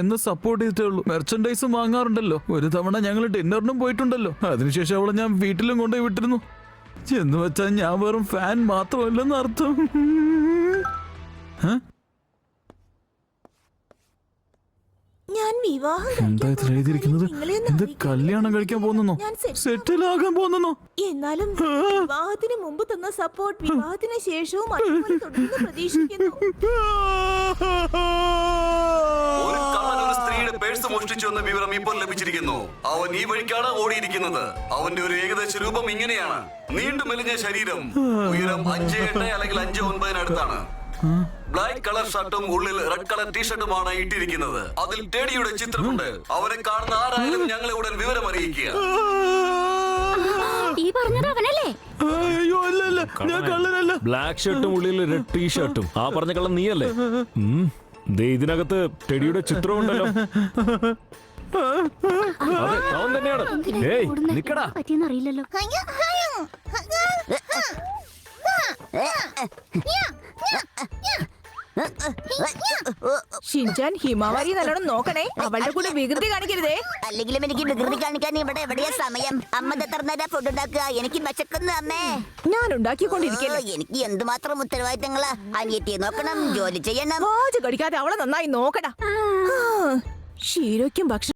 എന്ന് സപ്പോർട്ട് ചെയ്തിട്ടേ ഉള്ളൂ. മെർച്ചൻഡൈസും വാങ്ങാറുണ്ടല്ലോ. ഒരു തവണ ഞങ്ങൾ ഡിന്നറിനും പോയിട്ടുണ്ടല്ലോ. അതിനുശേഷം അവളെ ഞാൻ വീട്ടിലും കൊണ്ടുപോയി വിട്ടിരുന്നു. എന്ന് വെച്ചാൽ ഞാൻ വെറും ഫാൻ മാത്രമല്ലെന്ന് അർത്ഥം. ഞാൻ എന്താ ഇത്ര എഴുതിയിരിക്കുന്നത്? എന്ത് കല്യാണം കഴിക്കാൻ പോകുന്നോ? സെറ്റിൽ ആകാൻ പോകുന്നോ? എന്നാലും വിവാഹത്തിന് മുമ്പ് തന്ന സപ്പോർട്ട് വിവാഹത്തിന് ശേഷവും അതുപോലെ തുടർന്ന് പ്രതീക്ഷിക്കുന്നു. ഒരു കള്ളൻ ഒരു സ്ത്രീയുടെ പേഴ്സ് മോഷ്ടിച്ചു എന്ന വിവരം ഇപ്പോൾ ലഭിച്ചിരിക്കുന്നു. അവൻ ഈ വഴിക്കാണ് ഓടിയിരിക്കുന്നത്. അവന്റെ ഒരു ഏകദേശ രൂപം ഇങ്ങനെയാണ്. നീണ്ടു മെലിഞ്ഞ ശരീരം, ഉയരം 5'8" അല്ലെങ്കിൽ 5'9" അടുത്താണ്. ബ്ലാക്ക് കളർ ഷർട്ടും ഉള്ളിൽ റെഡ് കളർ ടീഷർട്ടുമാണ് ഇട്ടിരിക്കുന്നത്. അതിൽ ടെഡിയുടെ ചിത്രമുണ്ട്. അവരെ കാണുന്ന ആരായാലും ഞങ്ങളെ ഉടൻ വിവരം അറിയിക്കുക. ഈ പറഞ്ഞത് അവനല്ലേ? അയ്യോ അല്ല, ഞാൻ കള്ളനല്ല. ബ്ലാക്ക് ഷർട്ടും ഉള്ളിൽ റെഡ് ടീഷർട്ടും. ആ പറഞ്ഞ കള്ളൻ നീയല്ലേ? ദേ ഇതിനകത്ത് ടെഡിയുടെ ചിത്രമുണ്ടല്ലോ. അതെ, അവൻ തന്നെയാണ്. ഏയ് നിക്കടാ. പറ്റിയെന്നറിയില്ലല്ലോ. ഷിൻചാൻ ഹിമാവാരി നല്ലോണം നോക്കണേ. അവളുടെ കൂടെ വികൃതി കാണിക്കരുതേ. അല്ലെങ്കിലും എനിക്ക് വികൃതി കാണിക്കാൻ ഇവിടെ എവിടെയാ സമയം? അമ്മ എത്ര നേരം ഫുഡ് ഉണ്ടാക്കുക? എനിക്ക് വിശക്കുന്നു അമ്മേ. ഞാൻ ഉണ്ടാക്കിക്കൊണ്ടിരിക്കല്ലോ. എനിക്ക് എന്തുമാത്രം ഉത്തരവാദിത്തങ്ങളാ. അനിയത്തിയെ നോക്കണം, ജോലി ചെയ്യണം. വാച്ച് കടിക്കാതെ അവളെ നന്നായി നോക്കടാ. ഷീരോയ്ക്കും ഭക്ഷണം